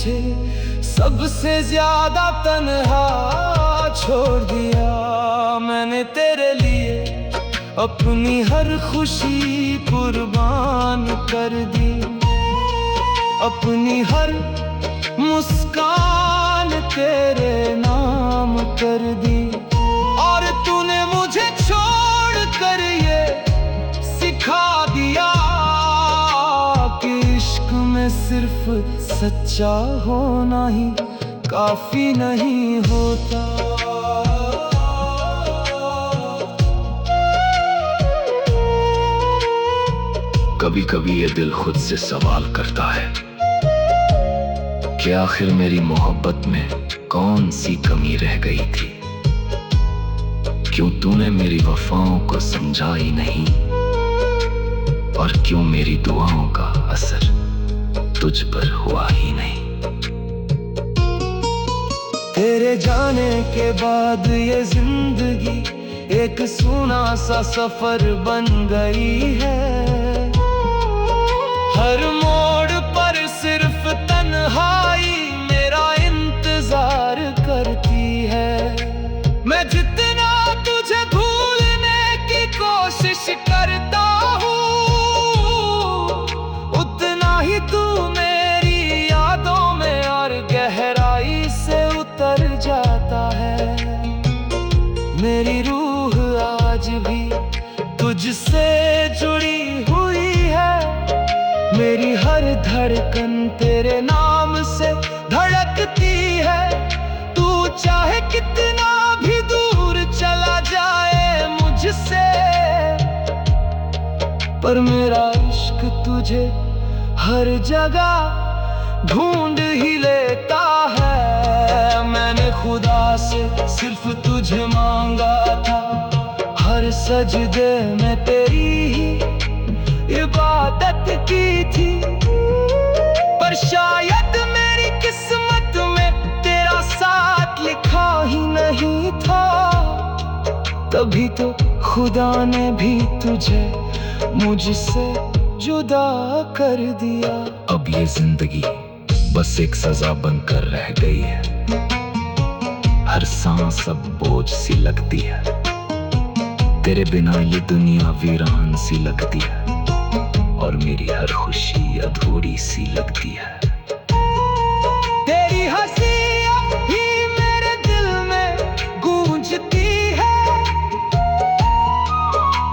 मुझे सबसे ज्यादा तन्हा छोड़ दिया। मैंने तेरे लिए अपनी हर खुशी कुर्बान कर दी, अपनी हर मुस्कान तेरे नाम कर दी। और तूने मुझे छोड़ कर ये सिखा दिया कि इश्क में सिर्फ सच्चा होना ही काफी नहीं होता। कभी कभी ये दिल खुद से सवाल करता है कि आखिर मेरी मोहब्बत में कौन सी कमी रह गई थी। क्यों तूने मेरी वफाओं को समझा ही नहीं, और क्यों मेरी दुआओं का असर तुझ पर हुआ ही नहीं। तेरे जाने के बाद ये जिंदगी एक सूना सा सफर बन गई है। हर मोड़ पर सिर्फ तन्हाई मेरा इंतजार करती है। मैं जितना तुझे भूलने की कोशिश करता हूँ, उतना ही तू मेरी यादों में और गहराई से उतर जाता है। मेरी रूह आज भी तुझसे जुड़ी हुई है, मेरी हर धड़कन तेरे नाम से धड़कती है। तू चाहे कितना भी दूर चला जाए मुझसे, पर मेरा इश्क तुझे हर जगह ढूंढ ही लेता है। मैंने खुदा से सिर्फ तुझे मांगा था, हर सजदे में तेरी ही इबादत की थी। पर शायद मेरी किस्मत में तेरा साथ लिखा ही नहीं था, तभी तो खुदा ने भी तुझे मुझसे जुदा कर दिया। अब ये जिंदगी बस एक सजा बनकर रह गई है। हर सांस अब बोझ सी लगती है, तेरे बिना ये दुनिया वीरान सी लगती है, और मेरी हर खुशी अधूरी सी लगती है। तेरी हंसी अब ही मेरे दिल में गूंजती है,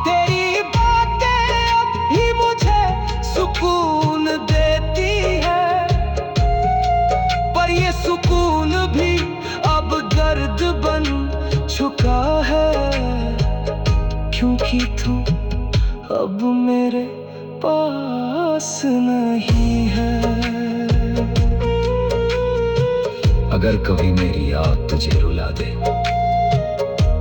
तेरी बातें अब ही मुझे सुकून देती है। पर ये सुकून भी अब दर्द बन चुका है, क्योंकि तू अब मेरे पास नहीं है। अगर कभी मेरी याद तुझे रुला दे,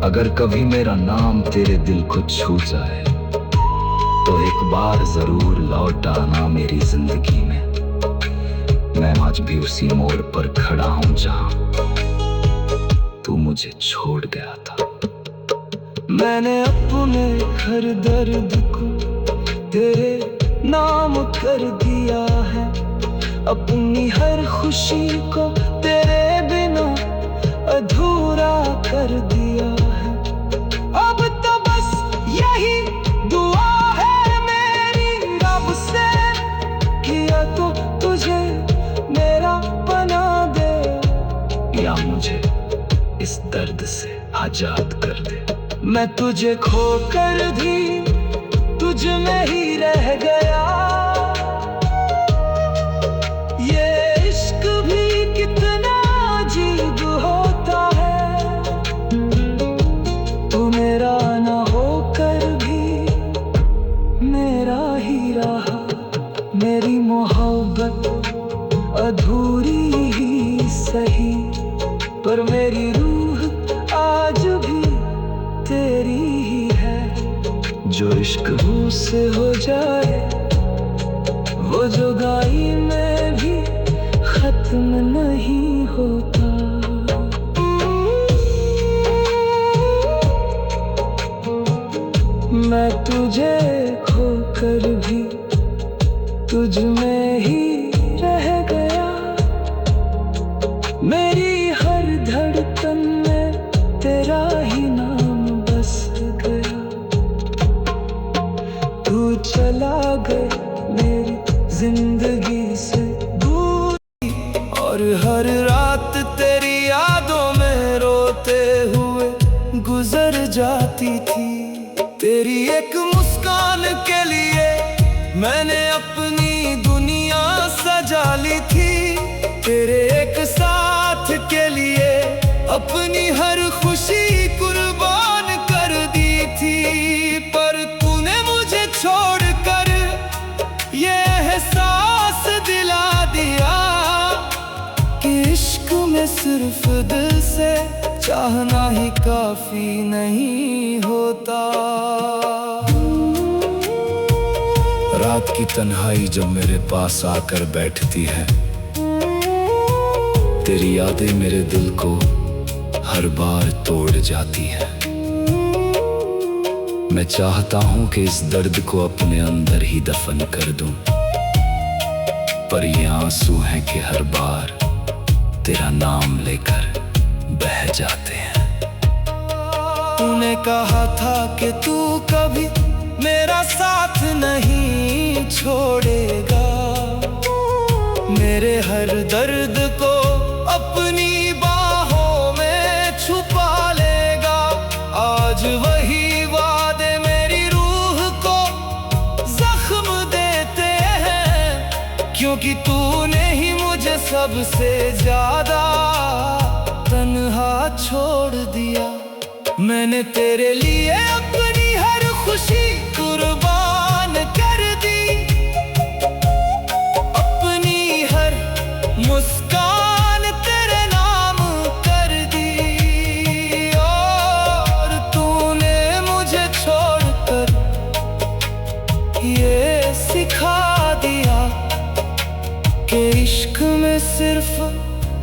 अगर कभी मेरा नाम तेरे दिल को छू जाए, तो एक बार जरूर लौट आना मेरी जिंदगी में। मैं आज भी उसी मोड़ पर खड़ा हूं जहां तू मुझे छोड़ गया था। मैंने अपने हर दर्द को तेरे नाम कर दिया है, अपनी हर खुशी को तेरे बिना अधूरा कर दिया है। अब तो बस यही दुआ है मेरी रब से, किया तो तुझे मेरा बना दे, या मुझे इस दर्द से आजाद कर दे। मैं तुझे खोकर भी तुझ में ही रह गया। ये इश्क भी कितना अजीब होता है, तू मेरा ना होकर भी मेरा ही रहा। मेरी मोहब्बत अधूरी ही सही, पर मेरी रूह आज भी तेरी ही है। जो इश्क रूह से हो जाए, वो जुदाई में भी खत्म नहीं होता। मैं तुझे खोकर भी तुझ में ही रह गया। जिंदगी से दूर, और हर रात तेरी यादों में रोते हुए गुजर जाती थी। तेरी एक मुस्कान के लिए मैंने अपनी दुनिया सजा ली थी। तेरे एक साथ के लिए अपनी हर खुशी कुर्बान कर दी थी। पर तूने मुझे छोड़कर ये एहसास दिला दिया कि इश्क में सिर्फ दिल से चाहना ही काफी नहीं होता। रात की तन्हाई जब मेरे पास आकर बैठती है, तेरी यादें मेरे दिल को हर बार तोड़ जाती है। मैं चाहता हूं कि इस दर्द को अपने अंदर ही दफन कर दूं, पर ये आंसू हैं कि हर बार तेरा नाम लेकर बह जाते हैं। तूने कहा था कि तू कभी मेरा साथ नहीं छोड़ेगा, मेरे हर दर्द को अपनी बाहों में छुपा लेगा। आज वही वादे मेरी रूह को जख्म देते हैं, क्योंकि तूने ही मुझे सबसे ज्यादा तन्हा छोड़ दिया। मैंने तेरे लिए अपनी हर खुशी कुर्बान कर दी, अपनी हर मुस्कान तेरे नाम कर दी। और तूने मुझे छोड़कर ये सिखा दिया कि इश्क में सिर्फ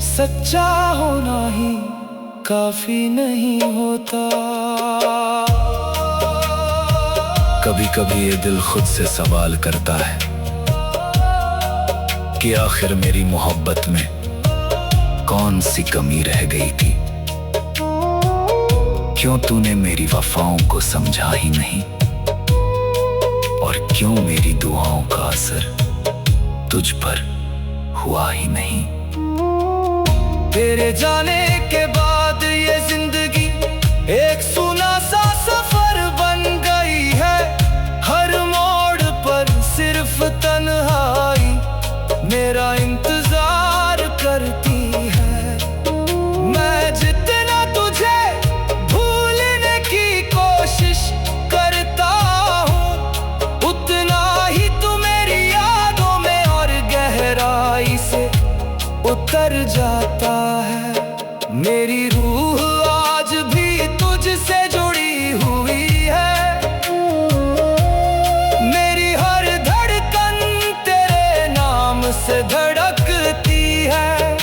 सच्चा होना ही काफी नहीं होता। कभी कभी ये दिल खुद से सवाल करता है कि आखिर मेरी मोहब्बत में कौन सी कमी रह गई थी। क्यों तूने मेरी वफाओं को समझा ही नहीं, और क्यों मेरी दुआओं का असर तुझ पर हुआ ही नहीं। तेरे जाने के बाद ये जिंदगी एक सुना सा सफर बन गई है। हर मोड़ पर सिर्फ तन्हाई मेरा इंतजार करती है। मैं जितना तुझे भूलने की कोशिश करता हूँ, उतना ही तू मेरी यादों में और गहराई से उतर जाता है। मेरी रूह आज भी तुझसे जुड़ी हुई है, मेरी हर धड़कन तेरे नाम से धड़कती है।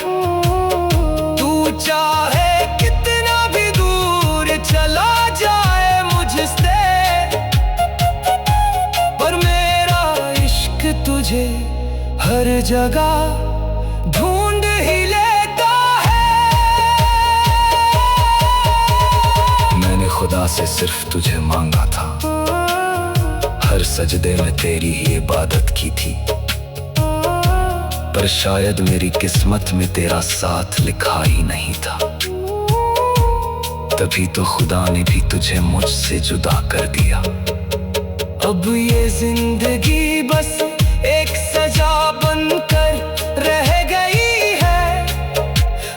तू चाहे कितना भी दूर चला जाए मुझसे, पर मेरा इश्क तुझे हर जगह ढूंढ ही लेता है। मैंने खुदा से सिर्फ तुझे मांगा था, हर सजदे में तेरी ही इबादत की थी। पर शायद मेरी किस्मत में तेरा साथ लिखा ही नहीं था। तभी तो खुदा ने भी तुझे मुझसे जुदा कर दिया। अब ये जिंदगी बस एक सजा बनकर रह गई है।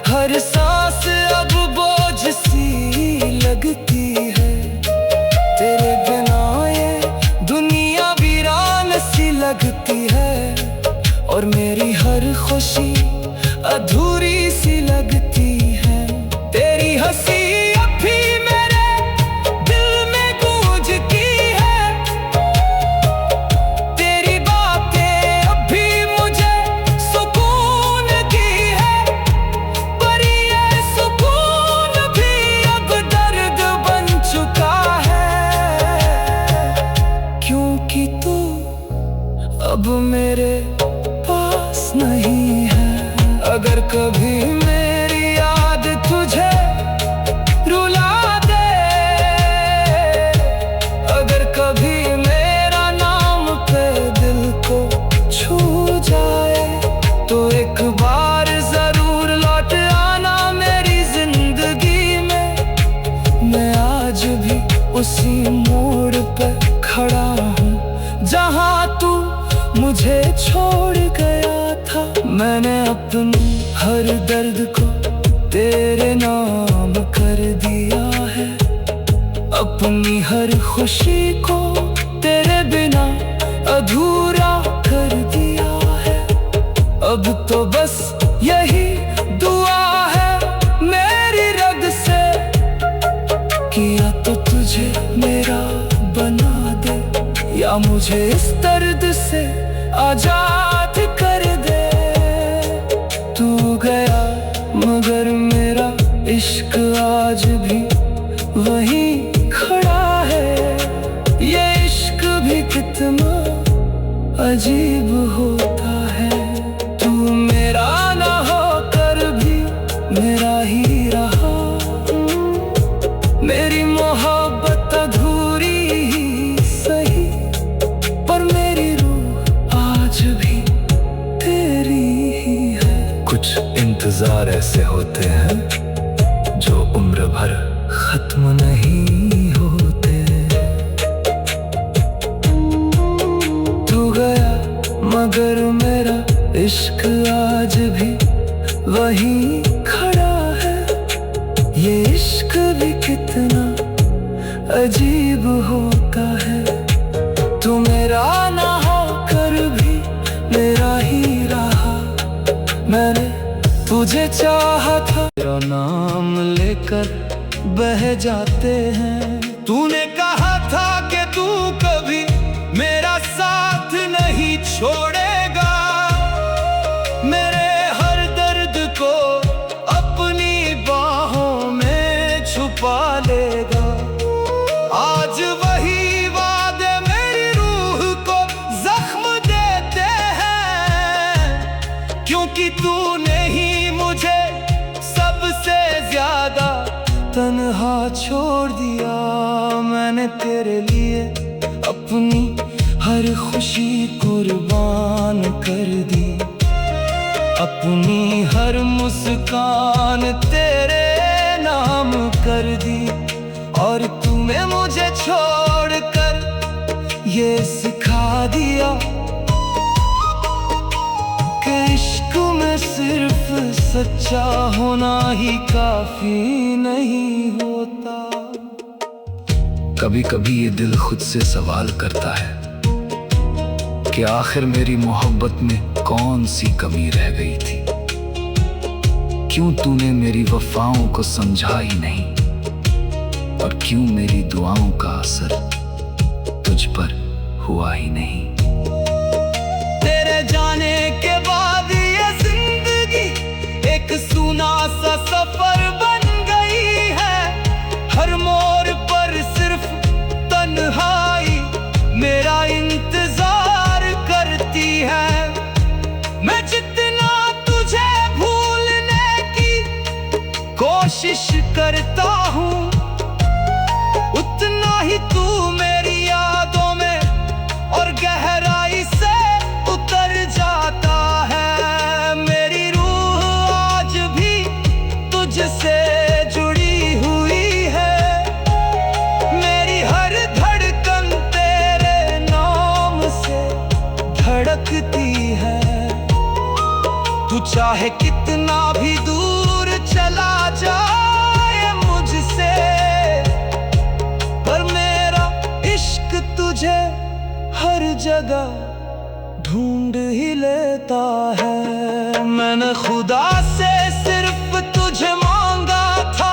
हर सांस अब बोझ सी लगती है। तेरे बिना ये दुनिया वीरान सी लगती है, और मेरी हर खुशी अधूरी सी लगती है। तेरी हंसी अब भी मेरे दिल में गूंजती है। उसी मोड़ पे खड़ा हूँ जहाँ तू मुझे छोड़ गया था। मैंने अपने हर दर्द को तेरे नाम कर दिया है, अपनी हर खुशी को तेरे बिना अधूरा कर दिया है। अब तो बस यही दुआ है मेरी रग से कि या तो तुझे मेरा बना दे या मुझे इस दर्द से आजाद कर दे। तू गया मगर मेरा इश्क आज भी वहीं खड़ा है। ये इश्क भी कितना अजीब होता है। तू मेरा ना होकर भी मेरा ही रहा, मेरी मोहब्बत अधूरी ही सही, पर मेरी रूह आज भी तेरी ही है। कुछ इंतजार ऐसे होते हैं जो उम्र भर खत्म नहीं होते। तू गया मगर मेरा इश्क आज भी वहीं खड़ा है। ये इश्क भी कितना अजीब होता है। तू मेरा ना होकर भी मेरा ही रहा, मैंने तुझे चाहा था। तेरा नाम लेकर बह जाते हैं। तूने कहा था कि तू कभी मेरा साथ नहीं छोड़ेगा, मेरे हर दर्द को अपनी बाहों में छुपा लेगा। आज वही वादे मेरी रूह को जख्म देते हैं, क्योंकि तूने ही मुझे सबसे ज्यादा तन्हा छोड़ दिया। मैंने तेरे लिए अपनी हर खुशी कुर्बान कर दी, अपनी हर मुस्कान तेरे नाम कर दी। और तूने मुझे छोड़कर ये सिखा दिया कि इश्क में सिर्फ सच्चा होना ही काफी नहीं होता। कभी कभी ये दिल खुद से सवाल करता है कि आखिर मेरी मोहब्बत में कौन सी कमी रह गई थी। क्यों तूने मेरी वफाओं को समझा ही नहीं, और क्यों मेरी दुआओं का असर तुझ पर हुआ ही नहीं। तेरे जाने के बाद ये जिंदगी एक सूना सा सफर बन गई है। हर मोड़ पर सिर्फ तन्हाई मेरा इंतजार करती है। मैं जितना तुझे भूलने की कोशिश करता हूँ, उतना ही तू मेरी यादों में और गहराई से उतर जाता है। मेरी रूह आज भी तुझसे जुड़ी हुई है, मेरी हर धड़कन तेरे नाम से धड़कती है। तू चाहे कितना भी दूर चला जाए मुझसे, पर मेरा इश्क तुझे हर जगह ढूंढ ही लेता है। मैंने खुदा से सिर्फ तुझे मांगा था,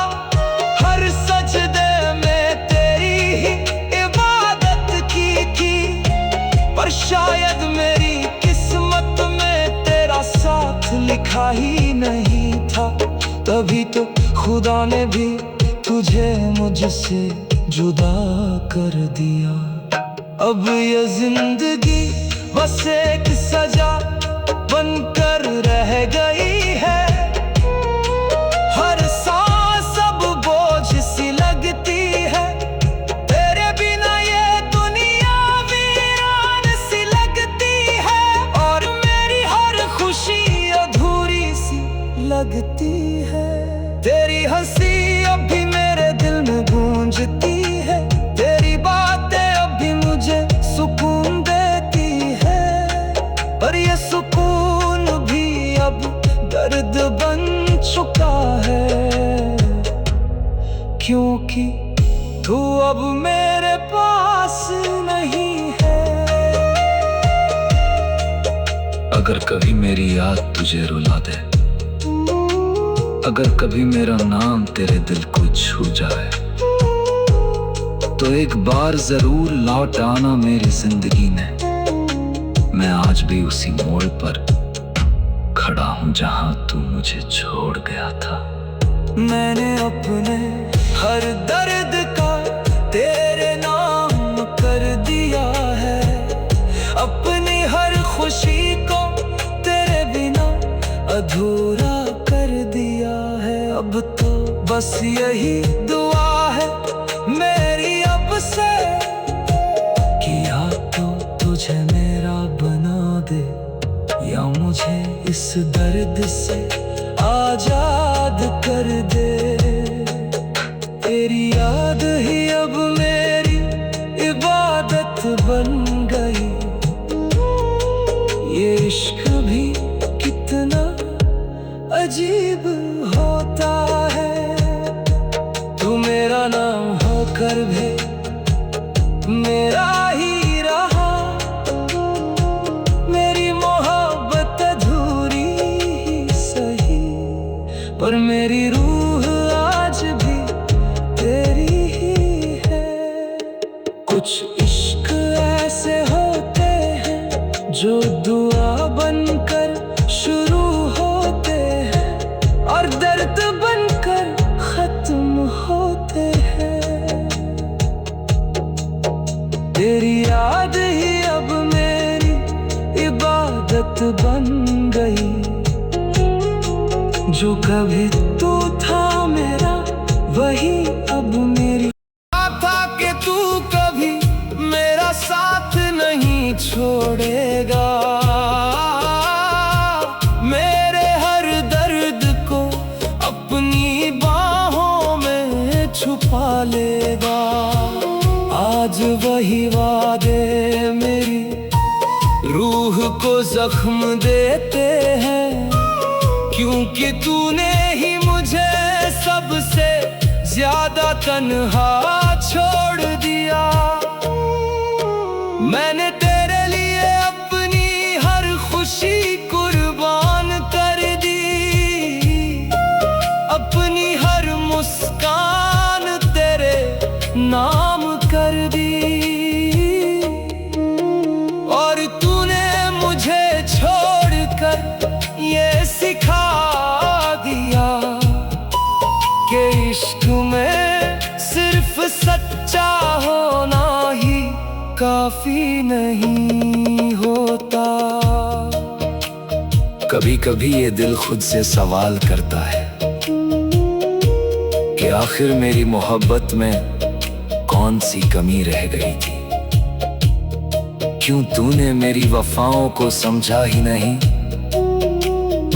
हर सजदे में तेरी ही इबादत की थी, पर शायद मेरी किस्मत में तेरा साथ लिखा ही नहीं था। तभी तो खुदा ने भी तुझे मुझसे जुदा कर दिया। अब ये जिंदगी बस एक सजा बनकर रह गई है। हर सांस अब बोझ सी लगती है, तेरे बिना ये दुनिया वीरान सी लगती है। और मेरी हर खुशी अधूरी सी लगती है। तेरी हंसी अब भी मेरे दिल में गूंजती है, अगर कभी मेरी याद तुझे रुला दे, अगर कभी मेरा नाम तेरे दिल को छू जाए, तो एक बार जरूर लौट आना मेरी जिंदगी में। मैं आज भी उसी मोड़ पर खड़ा हूं जहां तू मुझे छोड़ गया था। मैंने अपने हर दर्द का तेरे नाम कर दिया है, अपनी हर खुशी को तेरे बिना अधूरा कर दिया है। अब तो बस यही दुआ है मेरी अब से कि या तो तुझे मेरा बना दे, या मुझे इस दर्द से आजाद कर दे। तेरी याद ही अब मेरी इबादत बन गई। ये इश्क भी कितना अजीब होता है, तू मेरा नाम होकर भी मेरा ही रहा। मेरी मोहब्बत अधूरी ही सही, पर मेरी रूह आज भी तेरी ही है। कुछ इश्क ऐसे होते हैं जो दुआ बनकर शुरू होते हैं और दर्द बनकर खत्म होते हैं। तेरी याद ही अब मेरी इबादत बन गई। जो कभी तू था मेरा, वही अब मेरी था कि तू कभी मेरा साथ नहीं छोड़ेगा। मेरे हर दर्द को अपनी बाहों में छुपा लेगा। आज वही वादे मेरी रूह को जख्म देते हैं, क्योंकि तूने ही मुझे सबसे ज्यादा तन्हा छोड़ दिया। मैंने तेरे लिए अपनी हर खुशी कुर्बान कर दी, अपनी हर मुस्कान तेरे नाम कर दी। और तूने मुझे छोड़कर ये सिखा दिया कि इश्क में सिर्फ सच्चा होना ही काफी नहीं होता। कभी कभी ये दिल खुद से सवाल करता है कि आखिर मेरी मोहब्बत में कौन सी कमी रह गई थी। क्यों तूने मेरी वफाओं को समझा ही नहीं,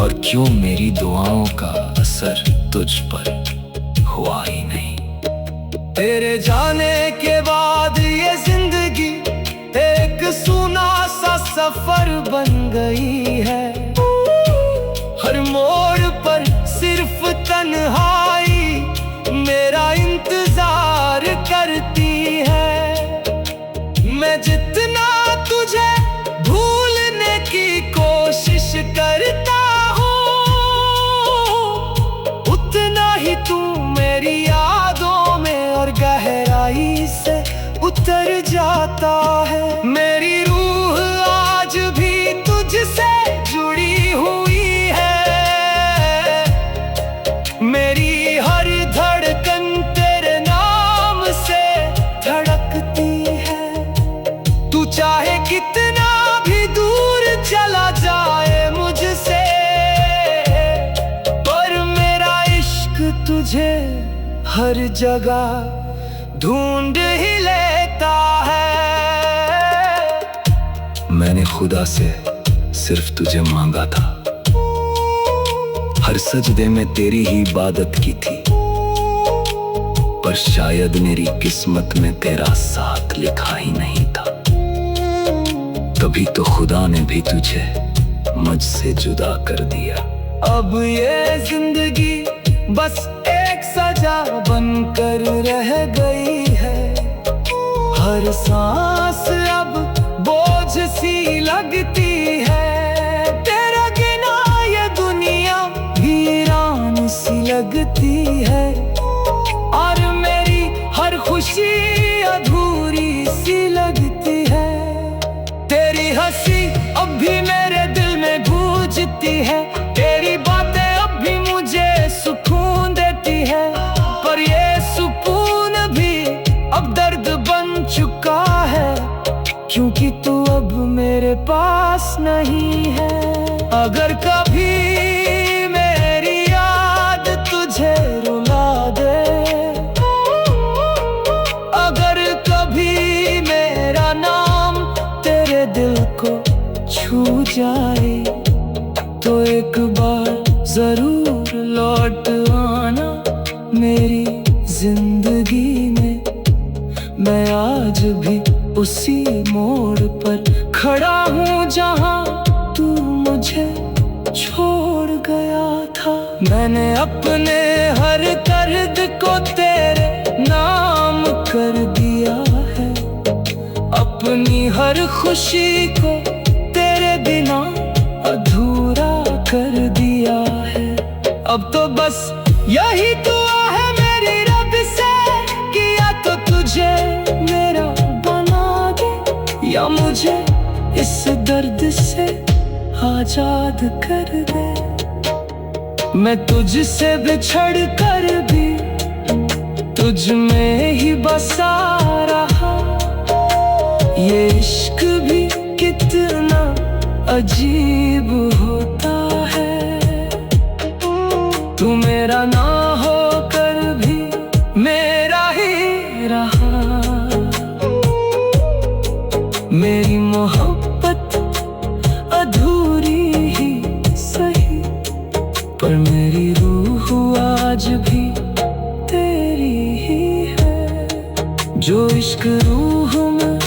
और क्यों मेरी दुआओं का असर तुझ पर हुआ ही नहीं। तेरे जाने के बाद ये जिंदगी एक सूना सा सफर बन गई है। हर मोड़ पर सिर्फ तन्हाई मेरा इंतजार करती है। मैं जितना तुझे भूलने की कोशिश करता हूँ, उतना ही तू मेरी यादों में और गहराई से उतर जाता है। मेरी रूह आज भी तुझसे जुड़ी हुई है। मेरी हर धड़कन तेरे नाम से धड़कती है। तू चाहे कितना भी दूर चला जाए मुझसे, पर मेरा इश्क तुझे हर जगह ढूंढ ही लेता है। मैंने खुदा से सिर्फ तुझे मांगा था, हर सजदे में तेरी ही इबादत की थी। पर शायद मेरी किस्मत में तेरा साथ लिखा ही नहीं था। तभी तो खुदा ने भी तुझे मुझसे जुदा कर दिया। अब ये जिंदगी बस एक सजा बनकर रह गई है। हर सांस अब बोझ सी लगती है। भी मेरे दिल में गूंजती है, तेरी बातें अब भी मुझे सुकून देती है। पर ये सुकून भी अब दर्द बन चुका है, क्योंकि तू अब मेरे पास नहीं है। अगर कभी मेरी याद तुझे रुला दे, अगर कभी मेरा नाम तेरे दिल को छू जाए, तो एक बार जरूर लौट आना मेरी जिंदगी में। मैं आज भी उसी मोड़ पर खड़ा हूँ जहाँ तू मुझे छोड़ गया था। मैंने अपने हर दर्द को तेरे नाम कर दिया है, अपनी हर खुशी को तेरे बिना अधूरा कर दिया है। अब तो बस यही दुआ है मेरी रब से कि या तो तुझे मेरा बना दे, या मुझे इस दर्द से आजाद कर दे। मैं तुझसे बिछड़ कर भी तुझ में ही बसा रहा, ये इश्क भी कितना अजीब होता है। तू मेरा ना होकर भी मेरा ही रहा, मेरी मोहब्बत अधूरी ही सही, पर मेरी रूह आज भी तेरी ही है। जो इश्क रूह में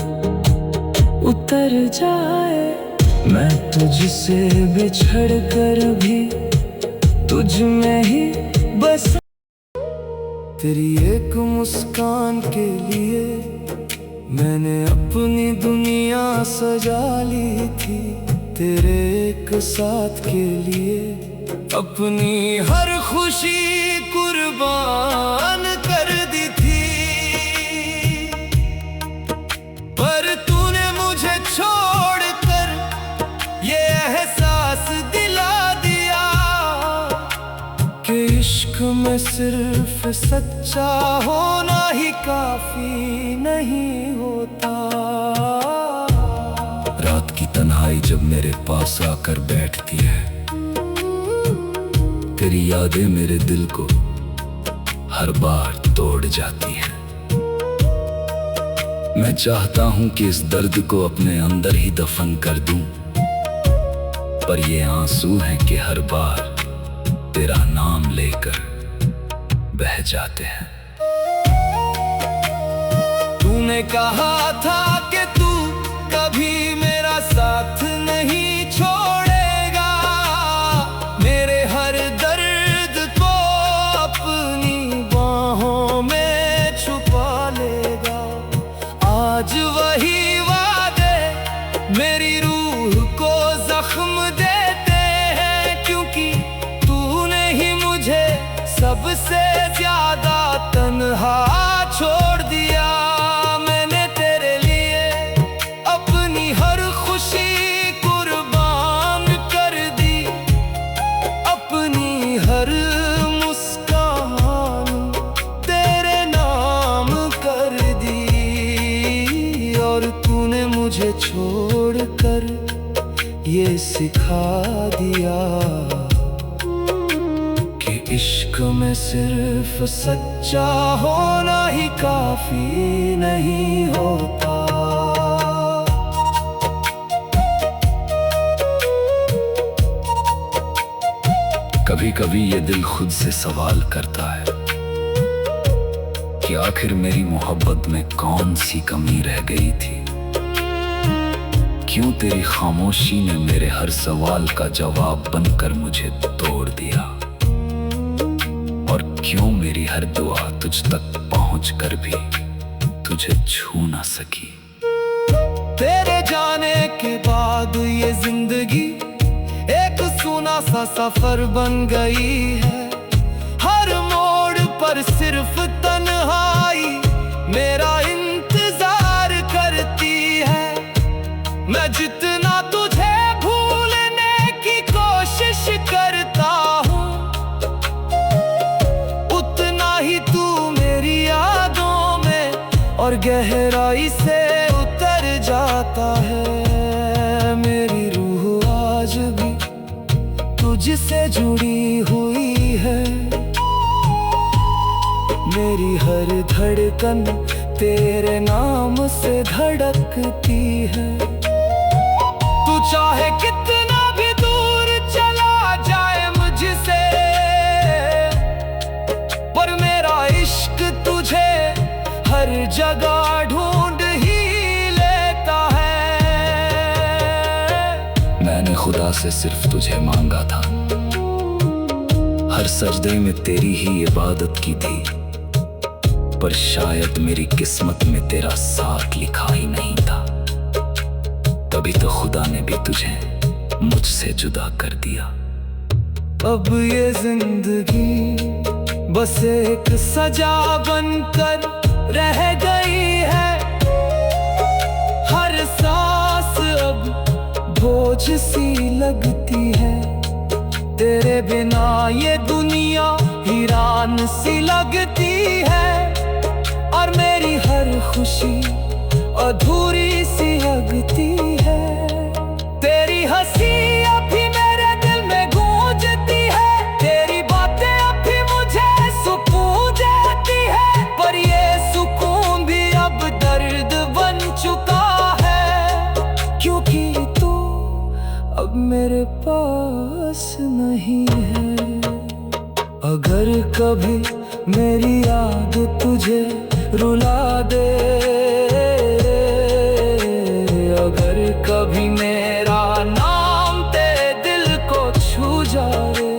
उतर जाए, मैं तुझसे बिछड़ कर भी तुझ में ही बस। तेरी एक मुस्कान के लिए मैंने अपनी दुनिया सजा ली थी, तेरे एक साथ के लिए अपनी हर खुशी कुर्बान कर दी थी। पर तूने मुझे छोड़कर ये एहसास दिला दिया कि इश्क में सिर्फ सच्चा होना ही काफी नहीं होता। रात की तन्हाई जब मेरे पास आकर बैठती है, तेरी यादें मेरे दिल को हर बार तोड़ जाती है। मैं चाहता हूं कि इस दर्द को अपने अंदर ही दफन कर दूं, पर ये आंसू हैं कि हर बार तेरा नाम लेकर बह जाते हैं। तूने कहा था कि तू कभी मेरा साथ नहीं छोड़ेगा, मेरे हर दर्द को अपनी बाहों में छुपा लेगा। आज वही वादे मेरी रूह को जख्म देते हैं, क्योंकि तूने ही मुझे सबसे ज्यादा तन्हा छोड़ दिया। मैंने तेरे लिए अपनी हर खुशी कुर्बान कर दी, अपनी हर मुस्कान तेरे नाम कर दी। और तूने मुझे छोड़कर ये सिखा दिया कि इश्क में सिर्फ सच्चा होना ही काफी नहीं होता। कभी कभी ये दिल खुद से सवाल करता है कि आखिर मेरी मोहब्बत में कौन सी कमी रह गई थी। क्यों तेरी खामोशी ने मेरे हर सवाल का जवाब बनकर मुझे तोड़ दिया, और क्यों मेरी हर दुआ तुझ तक पहुंचकर भी तुझे छू ना सकी। तेरे जाने के बाद ये जिंदगी एक सूना सा सफर बन गई है। हर मोड़ पर सिर्फ तन्हाई मेरा इंतजार करती है। मैं जितना तुझे गहराई से उतर जाता है। मेरी रूह आज भी तुझसे जुड़ी हुई है, मेरी हर धड़कन तेरे नाम से धड़कती है। तू चाहे कितना भी दूर चला जाए मुझसे, पर मेरा इश्क तुझे हर जगह ढूंढ ही लेता है। मैंने खुदा से सिर्फ तुझे मांगा था, हर सजदे में तेरी ही इबादत की थी, पर शायद मेरी किस्मत में तेरा साथ लिखा ही नहीं था। तभी तो खुदा ने भी तुझे मुझसे जुदा कर दिया। अब ये जिंदगी बस एक सजा बनकर रह गई है, हर सांस अब बोझ सी लगती है। तेरे बिना ये दुनिया वीरान सी लगती है, और मेरी हर खुशी अधूरी सी लगती है। तेरी हंसी अभी मेरे दिल में गूंजती है, तेरी बातें अभी मुझे सुकून देती है, पर ये सुकून भी अब दर्द बन चुका है, क्योंकि तू अब मेरे पास नहीं है। अगर कभी मेरी याद तुझे रुला दे, अगर कभी मेरा नाम तेरे दिल को छू जाए,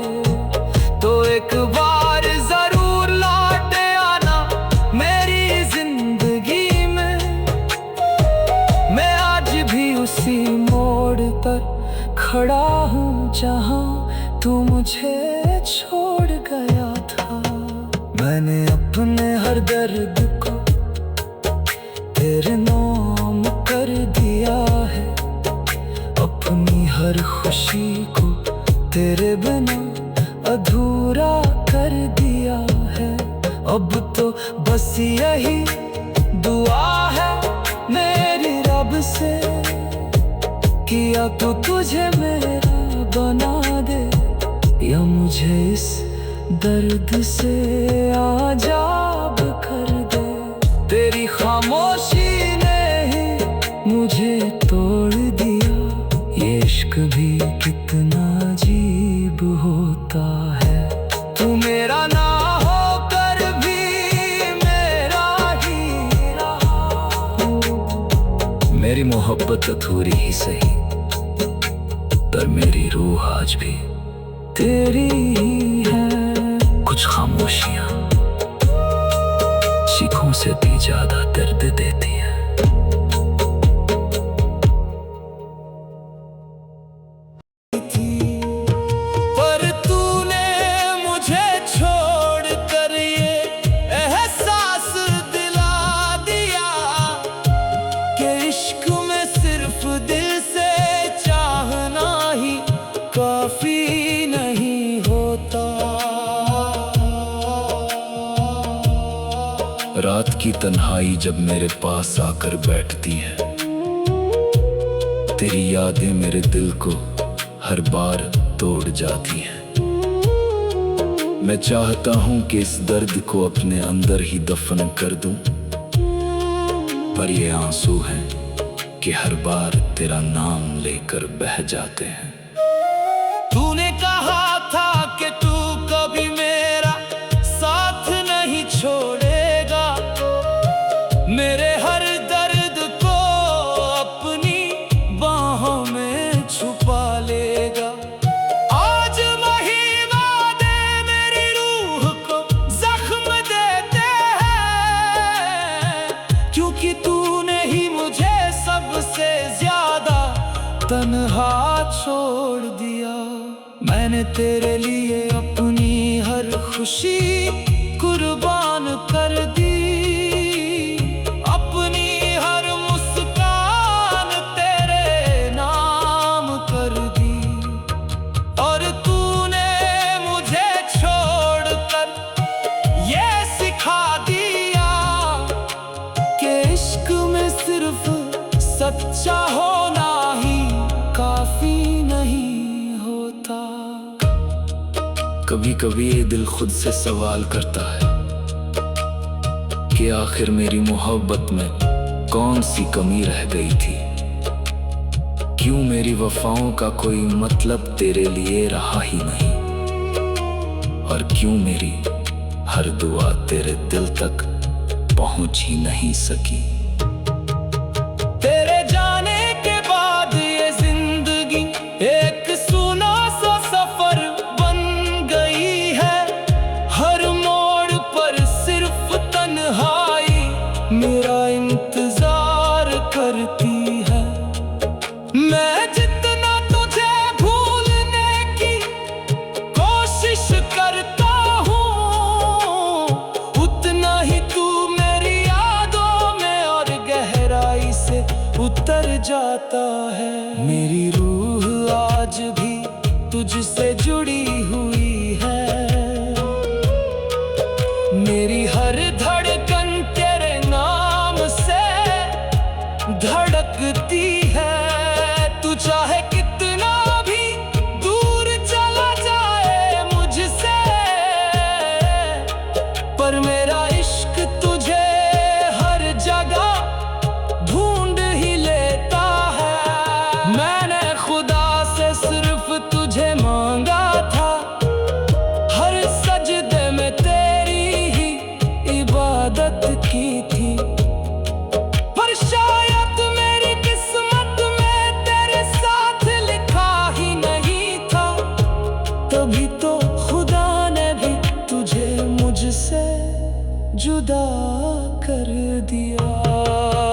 तो एक बार जरूर लौट आना मेरी जिंदगी में। मैं आज भी उसी मोड़ पर खड़ा हूँ जहाँ तू मुझे छोड़ गया था। मैंने अपने हर दर्द को तेरे नाम कर दिया है, अपनी हर खुशी को तेरे बिना अधूरा कर दिया है। अब तो बस यही दुआ है मेरी रब से, कि या तो तुझे मेरा बना दे, या मुझे इस दर्द से आजाद कर दे। तेरी खामोशी ने ही मुझे तोड़ दिया, ये इश्क भी कितना अजीब होता है। तू मेरा ना होकर भी मेरा ही रहा। मेरी मोहब्बत अधूरी ही सही, पर मेरी रूह आज भी तेरी ही है। कुछ खामोशियां चीखों से भी ज्यादा दर्द देती है। पर तूने मुझे छोड़ कर ये एहसास दिला दिया, कि इश्क में सिर्फ दिल से चाहना ही काफी नहीं होता। रात की तन्हाई जब मेरे पास आकर बैठती है, तेरी यादें मेरे दिल को हर बार तोड़ जाती हैं। मैं चाहता हूं कि इस दर्द को अपने अंदर ही दफन कर दूं, पर ये आंसू हैं कि हर बार तेरा नाम लेकर बह जाते हैं। तूने कहा था कि तू कभी मेरा साथ नहीं छोड़ेगा, मेरे हर दर्द को अपनी बाहों में छुपा लेगा। आज वही वादे मेरी रूह को जख्म देते हैं, क्योंकि तूने ही मुझे सबसे ज्यादा तन्हा छोड़ दिया। मैंने तेरे लिए अपनी हर खुशी कुर्बान कर दी, अपनी हर मुस्कान तेरे नाम कर दी, और तूने मुझे छोड़कर ये सिखा दिया कि इश्क में सिर्फ सच्चा होना ही काफी नहीं होता। कभी कभी ये दिल खुद से सवाल करता है कि आखिर मेरी मोहब्बत में कौन सी कमी रह गई थी। क्यों मेरी वफाओं का कोई मतलब तेरे लिए रहा ही नहीं, और क्यों मेरी हर दुआ तेरे दिल तक पहुंच ही नहीं सकी। तेरे जाने के बाद ये जिंदगी एक सूना सा सफर बन गई है। हर मोड़ पर सिर्फ तन्हाई मेरा इंतजार करती है। मैं जितना तुझे भूलने की कोशिश करता हूँ, उतना ही तू मेरी यादों में और गहराई से उतर जाता है। मेरी रूह आज भी तुझसे जुड़ी हुई है। मेरी हर धड़कन तेरे नाम से धड़कती है। तू चाहे कितना भी दूर चला जाए मुझसे, पर मेरा इश्क तुझे हर जगह ढूंढ ही लेता है। मैंने खुदा से सिर्फ तुझे मांगा था, हर सजदे में तेरी ही इबादत की थी। पर शायद मेरी किस्मत में तेरे साथ लिखा ही नहीं था, तभी तो खुदा ने भी तुझे मुझसे जुदा कर दिया।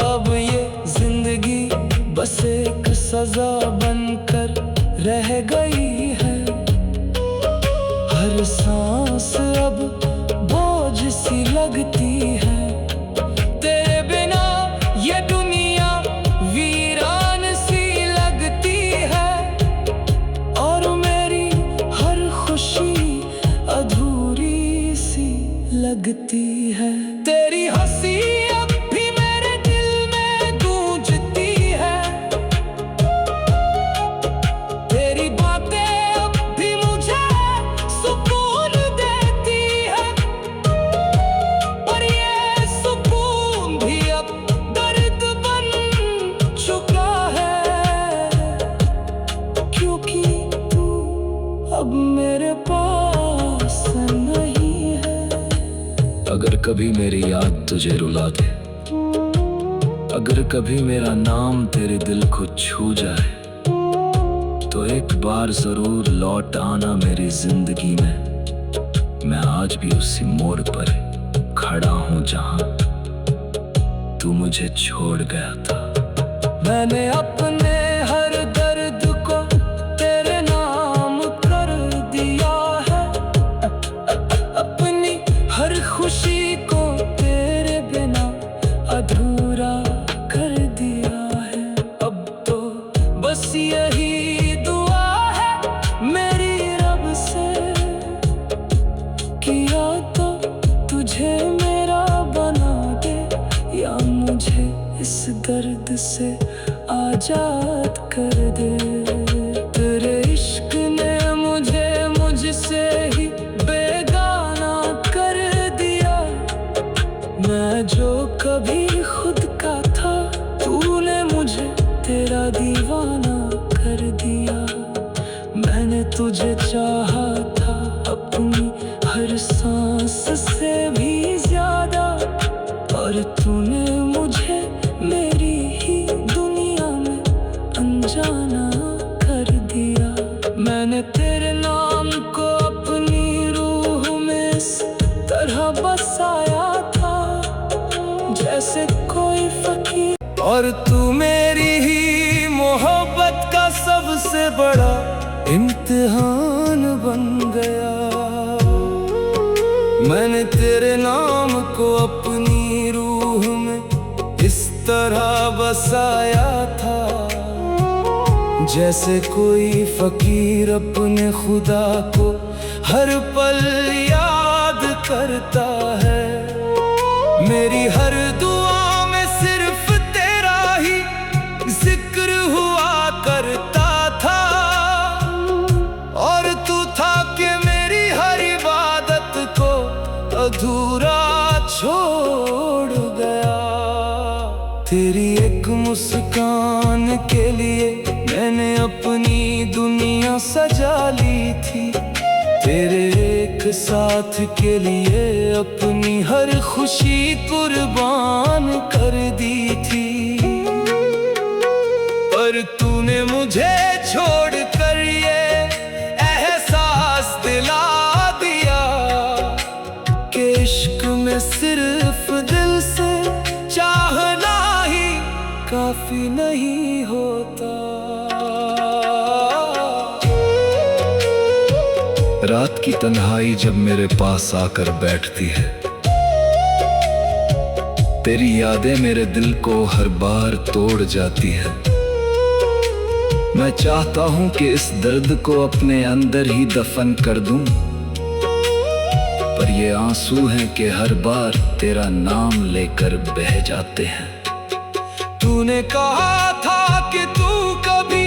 अब ये जिंदगी बस एक सजा बनकर रह गई है। हर सांस अब बोझ सी लगती है। तेरे बिना ये दुनिया वीरान सी लगती है, और मेरी हर खुशी अधूरी सी लगती है। तेरी हंसी अब भी मेरे दिल में गूंजती है। तेरी बातें अब भी मुझे सुकून देती है, पर ये सुकून भी अब दर्द बन चुका है, क्योंकि तू अब मेरे पास नहीं है। अगर कभी मेरी याद तुझे रुला दे, अगर कभी मेरा नाम तेरे दिल को छू जाए, तो एक बार जरूर लौट आना मेरी जिंदगी में। मैं आज भी उसी मोड़ पर खड़ा हूँ जहाँ तू मुझे छोड़ गया था। मैंने अपने हर दर्द को तेरे नाम कर दिया है। अपनी हर खुशी को तेरे बिना अधूरा कर दिया है। अब तो बस यही दुआ है मेरी रब से, कि या तो तुझे मेरा बना दे, या मुझे इस दर्द से आजाद कर दे। तेरे इश्क ने मुझे मुझसे ही बेगाना कर दिया। मैं जो कभी खुद का था, तूने मुझे तेरा दीवाना कर दिया। मैंने तुझे चाहा था अपनी हर सांस से भी ज्यादा, और तूने मुझे मेरी ही दुनिया में अनजाना कर दिया। मैंने तेरे नाम को अपनी रूह में इस तरह बसाया था, जैसे कोई फकीर, और तू मेरी ही मोहब्बत का सबसे बड़ा इम्तिहान बन गया। मैंने तेरे नाम को अपनी रूह में इस तरह बसाया था, जैसे कोई फकीर अपने खुदा को हर पल याद करता है। मेरी हर दुआ में सिर्फ एक मुस्कान के लिए मैंने अपनी दुनिया सजा ली थी। तेरे एक साथ के लिए अपनी हर खुशी कुर्बान कर दी थी। पर तूने मुझे छोड़ कर ये एहसास दिला दिया कि इश्क में सिर्फ दिल से चाहना ही काफी नहीं होता। रात की तन्हाई जब मेरे पास आकर बैठती है, तेरी यादें मेरे दिल को हर बार तोड़ जाती है। मैं चाहता हूं कि इस दर्द को अपने अंदर ही दफन कर दूं, पर ये आंसू हैं कि हर बार तेरा नाम लेकर बह जाते हैं। तूने कहा था कि तू कभी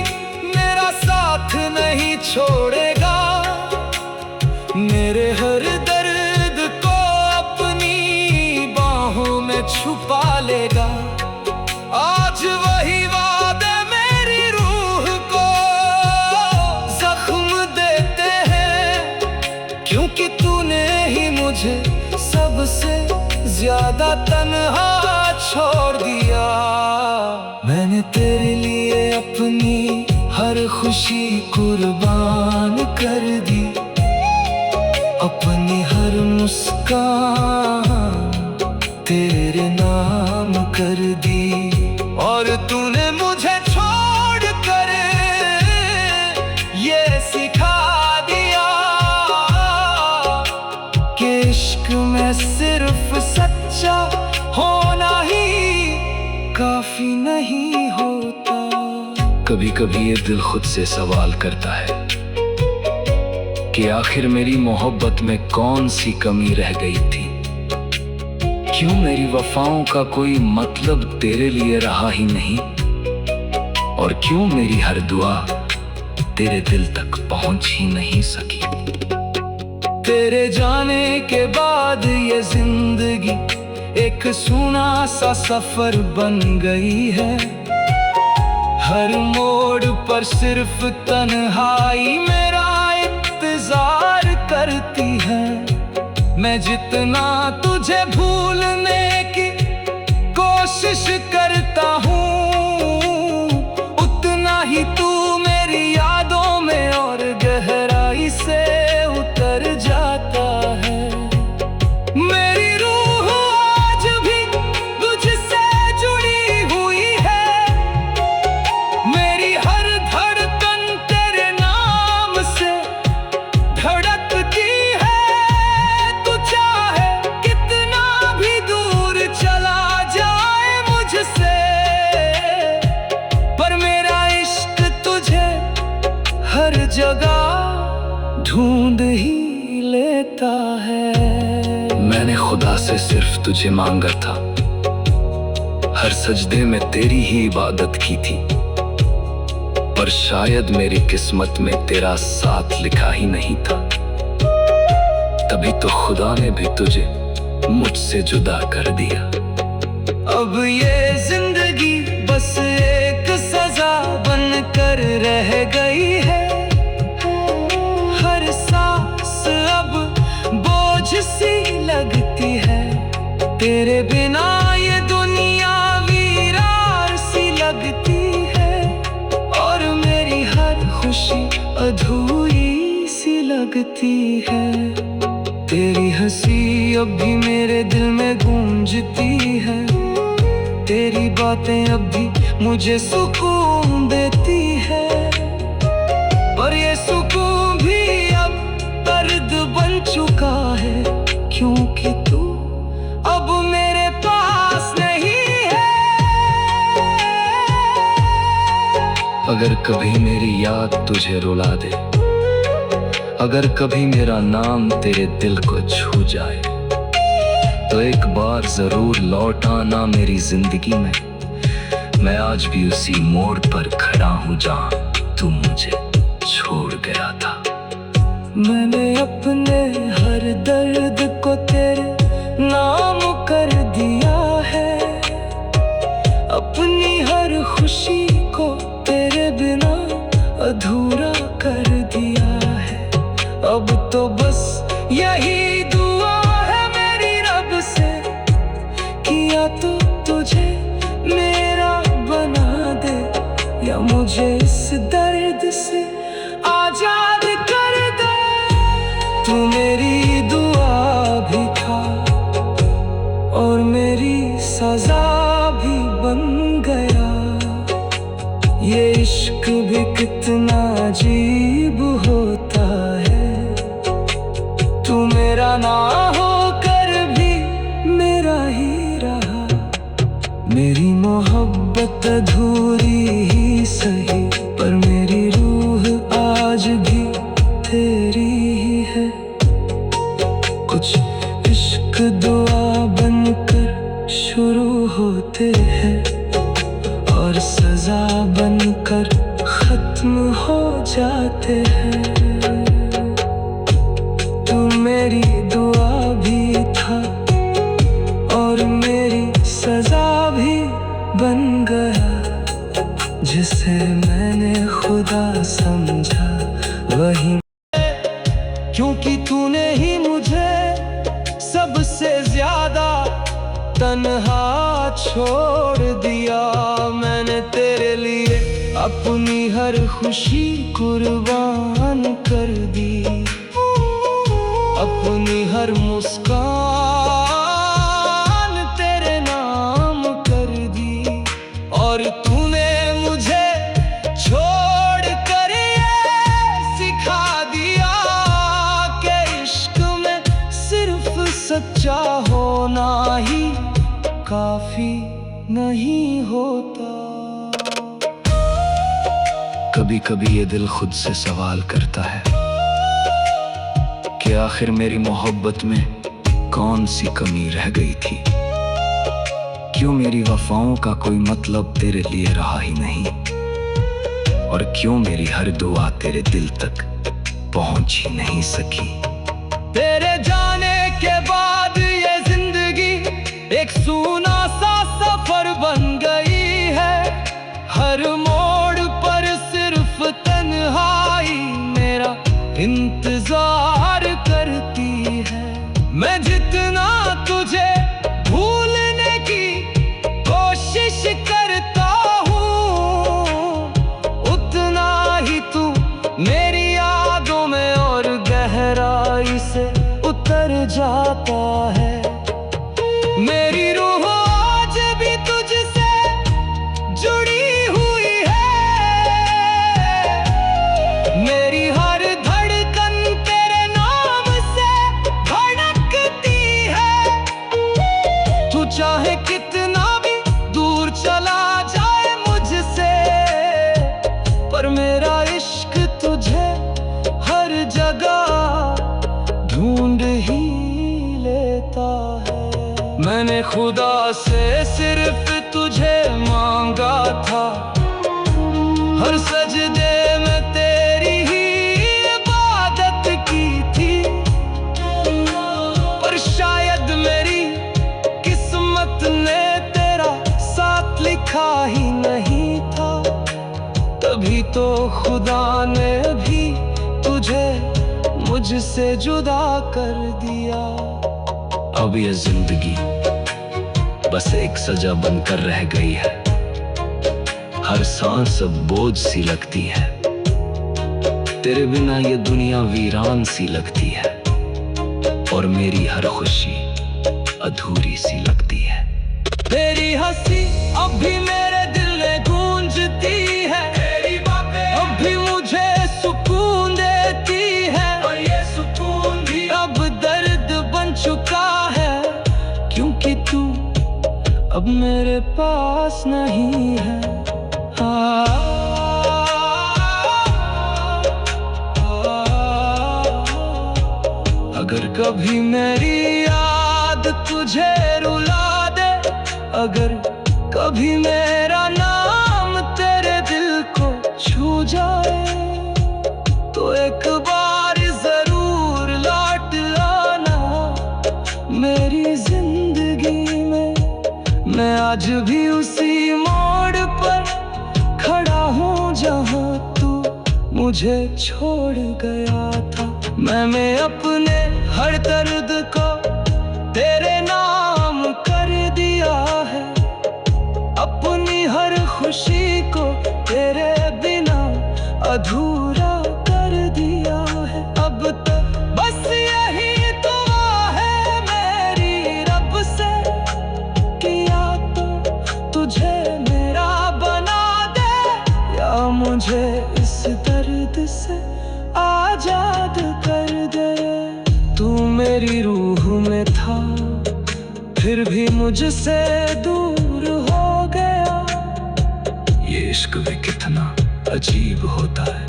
मेरा साथ नहीं छोड़ेगा, मेरे हर दर्द को अपनी बाहों में छुपा लेगा। आज वही वादे मेरी रूह को जख्म देते हैं, क्योंकि तूने ही मुझे सबसे ज्यादा तन्हा छोड़ दिया। मैंने तेरे लिए अपनी हर खुशी कुर्बान कर दी, अपनी हर मुस्कान तेरे नाम कर दी। और तूने मुझे छोड़ कर ये सिखा दिया कि इश्क में सिर्फ सच्चा होना ही काफी नहीं होता। कभी कभी ये दिल खुद से सवाल करता है कि आखिर मेरी मोहब्बत में कौन सी कमी रह गई थी। क्यों मेरी वफाओं का कोई मतलब तेरे लिए रहा ही नहीं, और क्यों मेरी हर दुआ तेरे दिल तक पहुंच ही नहीं सकी। तेरे जाने के बाद ये जिंदगी एक सूना सा सफर बन गई है। हर मोड़ पर सिर्फ तन्हाई मेरा इंतजार करती है। मैं जितना तुझे भूलने की कोशिश करता हूँ, उतना ही तू मेरी यादों में और गहराई से उतर जाता है। मेरी रूह आज भी तुझसे जुड़ी हुई है, मेरी हर धड़कन तेरे नाम से धड़कती है। तू चाहे कितना भी दूर चला जाए मुझसे, पर मेरा इश्क तुझे हर जगह ढूंढ ही लेता है। मैंने खुदा से सिर्फ तुझे मांगा था, हर सजदे में तेरी ही इबादत की थी, पर शायद मेरी किस्मत में तेरा साथ लिखा ही नहीं था। तभी तो खुदा ने भी तुझे मुझसे जुदा कर दिया। अब ये जिंदगी बस एक सजा बनकर रह गई है। हर सांस अब बोझ सी लगती है, तेरे बिना ये दुनिया वीरान सी लगती है। और मेरी हर खुशी अधूरी सी लगती है। तेरी हंसी अब भी मेरे दिल में गूंजती है, तेरी बातें अब भी मुझे सुकून देती है। पर ये सुकून भी अब दर्द बन चुका है, क्योंकि तू अब मेरे पास नहीं है। अगर कभी मेरी याद तुझे रुला दे, अगर कभी मेरा नाम तेरे दिल को छू जाए, तो एक बार जरूर लौट आना मेरी जिंदगी में। मैं आज भी उसी मोड़ पर खड़ा हूँ जहाँ तू मुझे छोड़ गया था। मैंने अपने हर दर्द को तेरे नाम कर दिया है। अपनी हर खुशी को तेरे बिना अधूरा कर दिया है। अब तो बस यही दुआ है मेरी रब से कि या तो तुझे मेरा बना दे या मुझे इस दर्द से आजाद कर दे। तू मेरी दुआ भी था और मेरी सजा भी बन गया। ये इश्क भी कितना अजीब होता है, तू मेरा ना होकर भी मेरा ही रहा। मेरी मोहब्बत अधूरी ही सही पर मेरी रूह आज भी तेरी ही है। कुछ इश्क दुआ बनकर शुरू होते हैं और सजा बनकर खत्म हो जाते हैं। तू मेरी दुआ भी था और मेरी सजा भी बन गया। जिसे मैंने खुदा समझा वही, क्योंकि तूने ही मुझे सबसे ज्यादा तन्हा छोड़ दिया। मैंने तेरे लिए अपनी हर खुशी कुर्बान कर दी, अपनी हर मुस्कान तेरे नाम कर दी। और तूने मुझे छोड़ कर ये सिखा दिया कि इश्क में सिर्फ सच्चा होना ही काफी नहीं होता। कभी कभी ये दिल खुद से सवाल करता है कि आखिर मेरी मोहब्बत में कौन सी कमी रह गई थी। क्यों मेरी वफाओं का कोई मतलब तेरे लिए रहा ही नहीं, और क्यों मेरी हर दुआ तेरे दिल तक पहुंच ही नहीं सकी। तेरे जाने के बाद ये जिंदगी एक सूना सा सफर बन गई है। हर मोड़ पर सिर्फ तन्हाई मेरा इंतजार करती है। मैं जितना तुझे भूलने की कोशिश करता हूँ, उतना ही तू मेरी यादों में और गहराई से उतर जाता है। मेरी रूह आज भी तुझसे जुड़ी हुई है। मेरी हर धड़कन तेरे नाम से धड़कती है। तू चाहे कितना भी दूर चला जाए मुझसे, पर मेरा इश्क तुझे हर जगह ढूंढ ही लेता है। मैंने खुदा से सिर्फ तुझे मांगा था, हर सजदे में तेरी ही इबादत की थी। पर शायद मेरी किस्मत ने तेरा साथ लिखा ही नहीं था, तभी तो खुदा ने भी तुझे मुझसे जुदा कर दिया। अब ये जिंदगी बस एक सजा बनकर रह गई है। हर सांस अब बोझ सी लगती है, तेरे बिना ये दुनिया वीरान सी लगती है, और मेरी हर खुशी अधूरी सी लगती है। तेरी हंसी अब भी मेरे दिल में गूंजती है, तेरी बातें अब भी मुझे सुकून देती है, और ये सुकून भी अब दर्द बन चुका है, क्योंकि तू अब मेरे पास नहीं है। अगर कभी मेरी याद तुझे रुला दे, अगर कभी मेरा नाम तेरे दिल को छू जाए, तो एक बार जरूर लौट आना मेरी जिंदगी में। मैं आज भी उसी मुझे छोड़ गया था। मैंने अपने हर दर्द को तेरे नाम कर दिया है, अपनी हर खुशी को तेरे बिना अधूरा कर दिया है। अब तो बस यही दुआ है मेरी रब से कि या तो तुझे मेरा बना दे, या मुझे इस दर्द से आजाद कर दे। तू मेरी रूह में था, फिर भी मुझसे दूर हो गया। ये इश्क भी कितना अजीब होता है,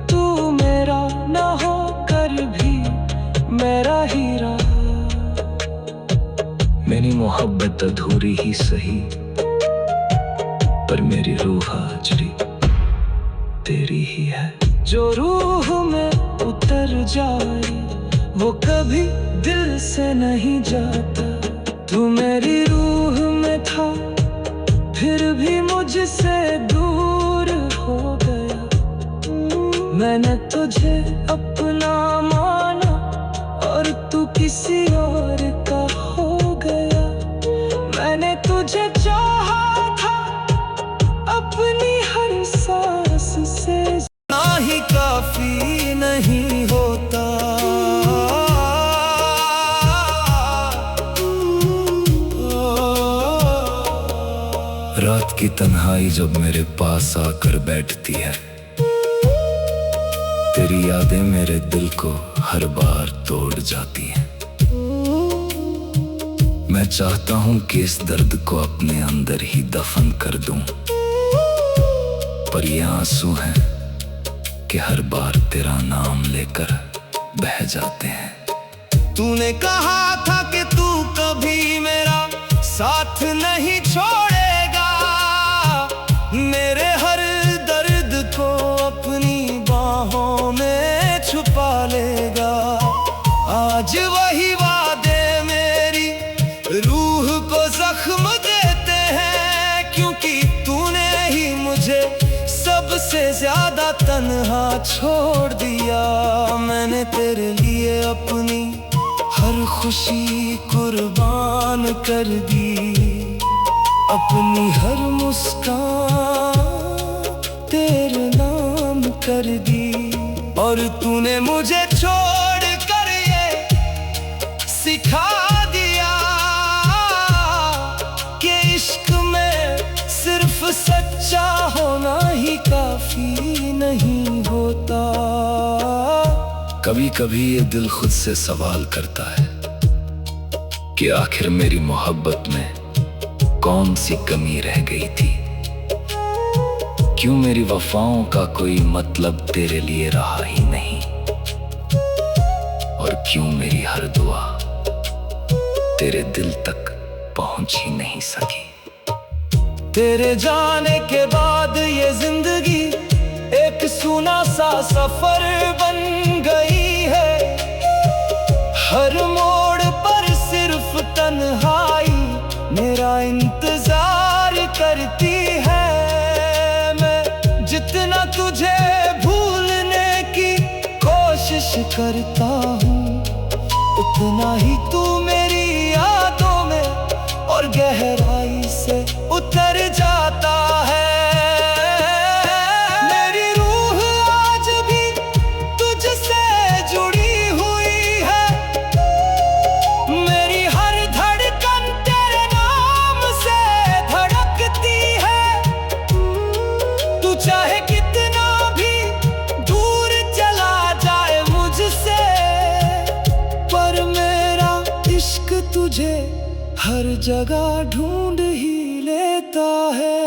तू मेरा ना हो कर भी मेरा ही रहा। मेरी मोहब्बत अधूरी ही सही, पर मेरी रूह अजरी तेरी ही है। जो रूह में उतर जाए वो कभी दिल से नहीं जाता। तू मेरी रूह में था, फिर भी मुझसे दूर हो गया। मैंने तुझे अपना माना और तू किसी और का हो गया। मैंने तुझे चाहा था अपनी हर सांस से, ना ही काफी नहीं होता। रात की तन्हाई जब मेरे पास आकर बैठती है, तेरी यादें मेरे दिल को हर बार तोड़ जाती हैं। मैं चाहता हूं कि इस दर्द को अपने अंदर ही दफन कर दूं, पर ये आंसू हैं कि हर बार तेरा नाम लेकर बह जाते हैं। तूने कहा था कि तू कभी मेरा साथ नहीं छोड़ेगा, मेरे हर दर्द को अपनी बाहों में छुपा लेगा। आज वही वादे मेरी रूह को जख्म देते हैं, क्योंकि तूने ही मुझे सबसे ज्यादा तन्हा छोड़ दिया। मैंने तेरे लिए अपनी हर खुशी कुर्बान कर दी, अपनी हर मुस्कान तेरे नाम कर दी। और तूने मुझे छोड़ कर ये सिखा दिया कि इश्क में सिर्फ सच्चा होना ही काफी नहीं होता। कभी कभी ये दिल खुद से सवाल करता है कि आखिर मेरी मोहब्बत में कौन सी कमी रह गई थी। क्यों मेरी वफाओं का कोई मतलब तेरे लिए रहा ही नहीं, और क्यों मेरी हर दुआ तेरे दिल तक पहुंच ही नहीं सकी। तेरे जाने के बाद ये जिंदगी एक सूना सा सफर बन गई है। हर मोड़ पर सिर्फ तन्हाई मेरा इंतजार करती है। मैं जितना तुझे भूलने की कोशिश करता हूँ, उतना ही तू मेरी यादों में और गहराई से उतर जाता है। मेरी रूह आज भी तुझसे जुड़ी हुई है, मेरी हर धड़कन तेरे नाम से धड़कती है। तू चाहे कितना भी दूर चला जाए मुझसे, पर मेरा इश्क तुझे हर जगह ढूंढ ही लेता है।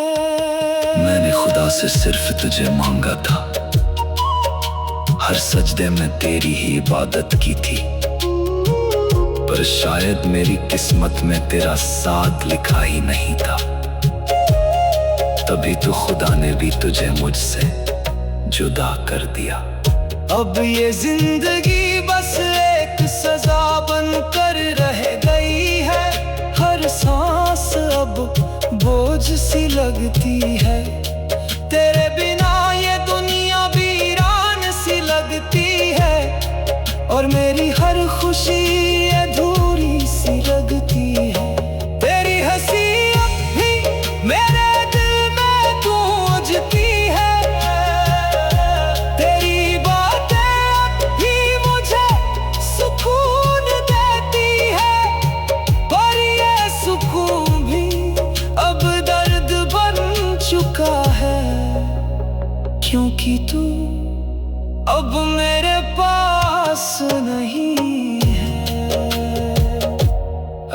मैंने खुदा से सिर्फ तुझे मांगा था, हर सजदे में तेरी ही इबादत की थी, पर शायद मेरी किस्मत में तेरा साथ लिखा ही नहीं था। तभी तो खुदा ने भी तुझे मुझसे जुदा कर दिया। अब ये जिंदगी बस एक सजा बनकर रह गई है, हर सांस अब बोझ सी लगती है। तेरे बिना ये दुनिया वीरान क्योंकि तू अब मेरे पास नहीं है।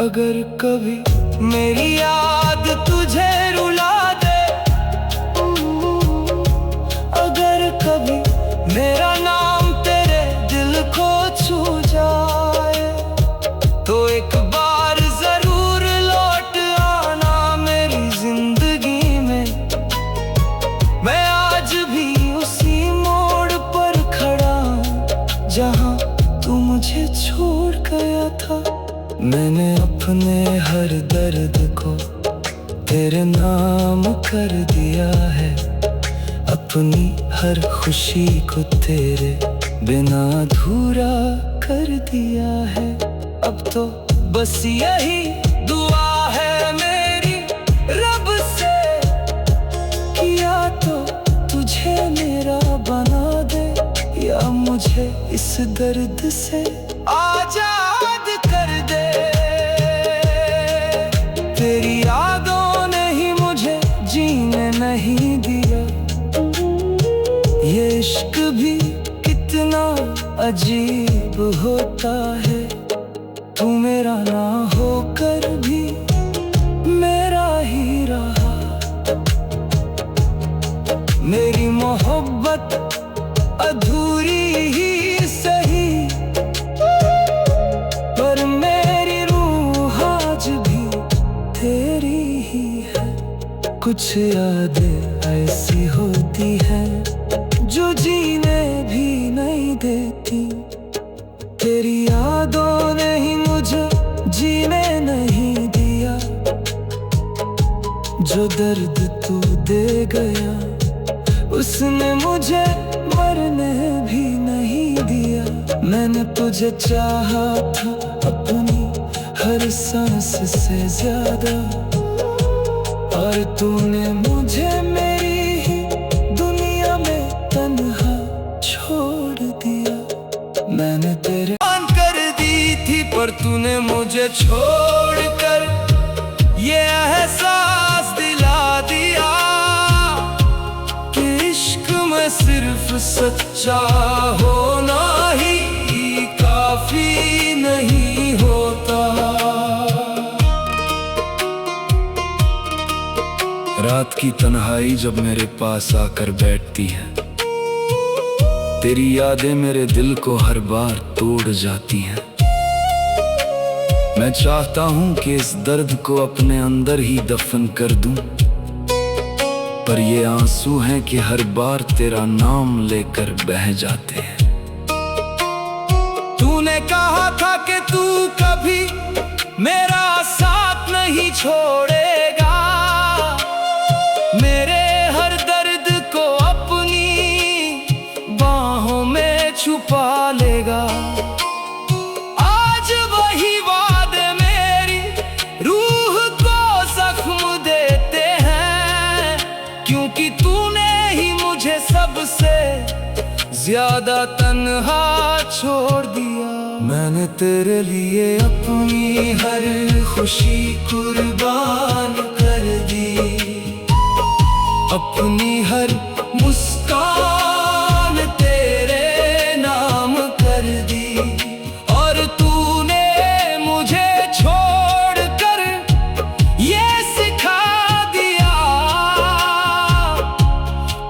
अगर कभी मेरी याद तुझे रुला दे, अगर कभी मेरा नाम तेरे दिल को छू जाए, तो एक बार जरूर लौट आना मेरी जिंदगी में। मैं आज भी उसी मोड़ पर खड़ा हूँ जहाँ तू मुझे छोड़ गया था। मैंने अपने हर दर्द को तेरे नाम कर दिया है, अपनी हर खुशी को तेरे बिना अधूरा कर दिया है। अब तो बस यही दुआ है मेरी रब से, या तो तुझे मेरा बना दे, या मुझे इस दर्द से आजाद कर दे। तेरी यादों ने ही मुझे जीने नहीं दिया। ये इश्क भी कितना अजीब होता है, तू मेरा ना होकर भी मेरा ही रहा। मेरी मोहब्बत अधूरी ही सही, पर मेरी रूह आज भी तेरी ही है। कुछ यादें ऐसी होती हैं जो जीने भी नहीं देती। तेरी यादों ने ही मुझे जीने नहीं दिया। जो दर्द तू दे गया, उसने मुझे मरने भी नहीं दिया। मैंने तुझे चाहा था अपनी हर सांस से ज्यादा, और तूने मुझे मेरी ही दुनिया में तन्हा छोड़ दिया। मैंने तेरे मान कर दी थी, पर तूने मुझे छोड़कर ये एहसास दिला दिया कि इश्क में सिर्फ सच्चा होना ही काफी नहीं होता। रात की तन्हाई जब मेरे पास आकर बैठती है, तेरी यादें मेरे दिल को हर बार तोड़ जाती हैं। मैं चाहता हूं कि इस दर्द को अपने अंदर ही दफन कर दूं, पर ये आंसू हैं कि हर बार तेरा नाम लेकर बह जाते हैं। तूने कहा था कि तू कभी मेरा साथ नहीं छोड़ेगा, मेरे हर दर्द को अपनी बाहों में छुपा लेगा। आज वही वादे मेरी रूह को जख्म देते हैं, क्योंकि तूने ही मुझे सबसे ज्यादा तन्हा छोड़ दिया। मैंने तेरे लिए अपनी हर खुशी कुर्बान कर दी, अपनी हर मुस्कान तेरे नाम कर दी, और तूने मुझे छोड़कर ये सिखा दिया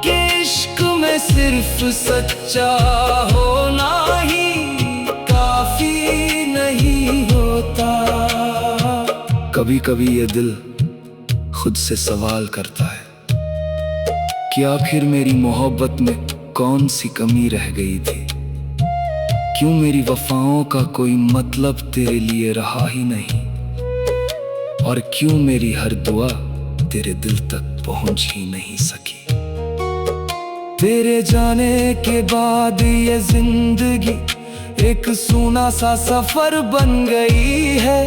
कि इश्क में सिर्फ सच्चा होना ही काफी नहीं होता। कभी कभी ये दिल खुद से सवाल करता है कि आखिर मेरी मोहब्बत में कौन सी कमी रह गई थी। क्यों मेरी वफाओं का कोई मतलब तेरे लिए रहा ही नहीं, और क्यों मेरी हर दुआ तेरे दिल तक पहुंच ही नहीं सकी। तेरे जाने के बाद ये जिंदगी एक सूना सा सफर बन गई है।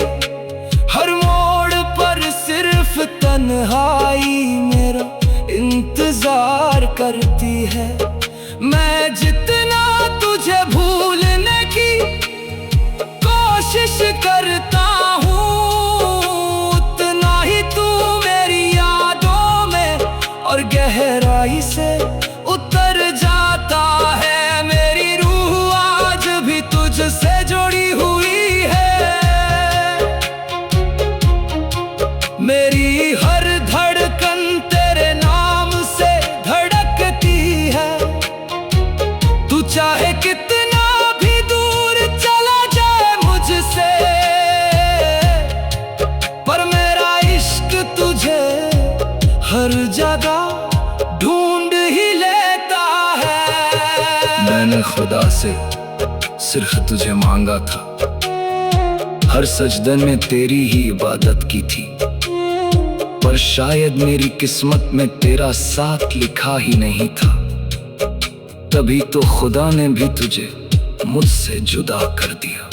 हर मोड़ पर सिर्फ तन्हाई मेरा इंतजार करती है। मैं जितना तुझे भूलने की कोशिश करता हूँ, उतना ही तू मेरी यादों में और गहराई से उतर मैं खुदा से सिर्फ तुझे मांगा था, हर सजदन में तेरी ही इबादत की थी। पर शायद मेरी किस्मत में तेरा साथ लिखा ही नहीं था, तभी तो खुदा ने भी तुझे मुझसे जुदा कर दिया।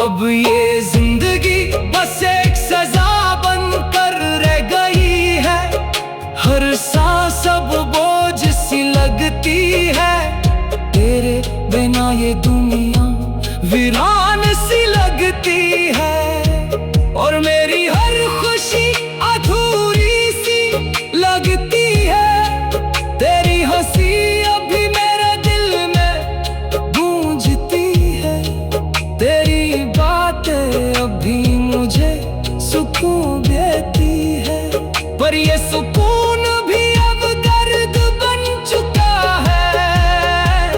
अब ये जिंदगी बस एक सजा बनकर रह गई है, हर सांस अब बोझ सी लगती है। तेरे बिना ये दुनिया वीरान सी लगती है, और मेरी हर खुशी अधूरी सी लगती है। तेरी हंसी अभी मेरे दिल में गूंजती है, तेरी बातें अभी मुझे सुकून देती है। पर ये सुकून भी अब दर्द बन चुका है,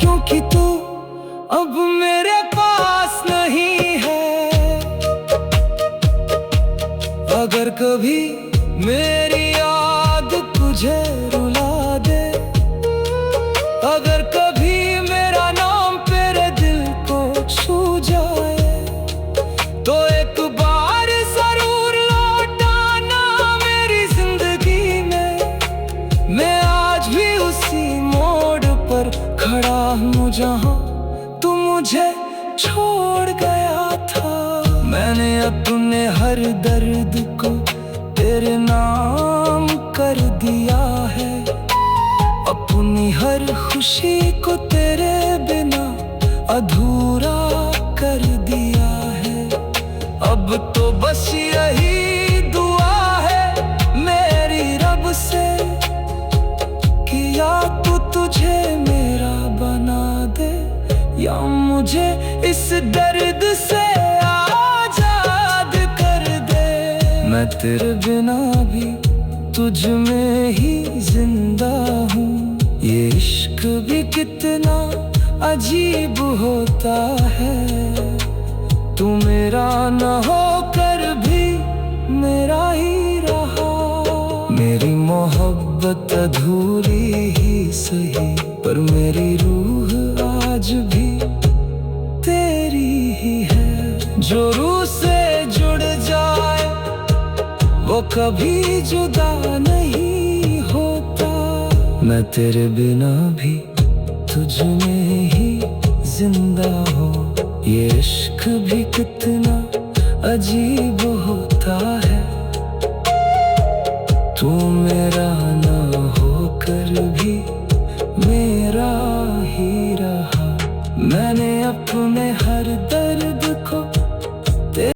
क्योंकि तू अब मेरे पास नहीं है। अगर कभी मेरी याद तुझे रुला दे, अगर कभी मेरा नाम तेरे दिल को छू जाए, तो एक बार जरूर लौटाना मेरी जिंदगी में। मैं आज भी उसी मोड़ पर खड़ा हूँ जहाँ तू मुझे छोड़ गया था। मैंने अपने हर दर्द को तेरे नाम कर दिया है, अपनी हर खुशी को तेरे बिना अधूरा कर दिया है। अब तो बस यही दुआ है मेरी रब से कि या तो तुझे मेरा बना दे, या मुझे इस दर्द से आजाद कर दे। मैं तेरे बिना भी तुझ में ही जिंदा हूँ। ये इश्क भी कितना अजीब होता है, तू मेरा न होकर भी मेरा ही रहा। मेरी मोहब्बत अधूरी ही सही, पर मेरी रूह आज भी तेरी ही है। जो रूह से जुड़ जाए वो कभी जुदा नहीं होता। मैं तेरे बिना भी तुझ में ही जिंदा हूँ। ये इश्क भी कितना अजीब होता है, तू मेरा ना होकर भी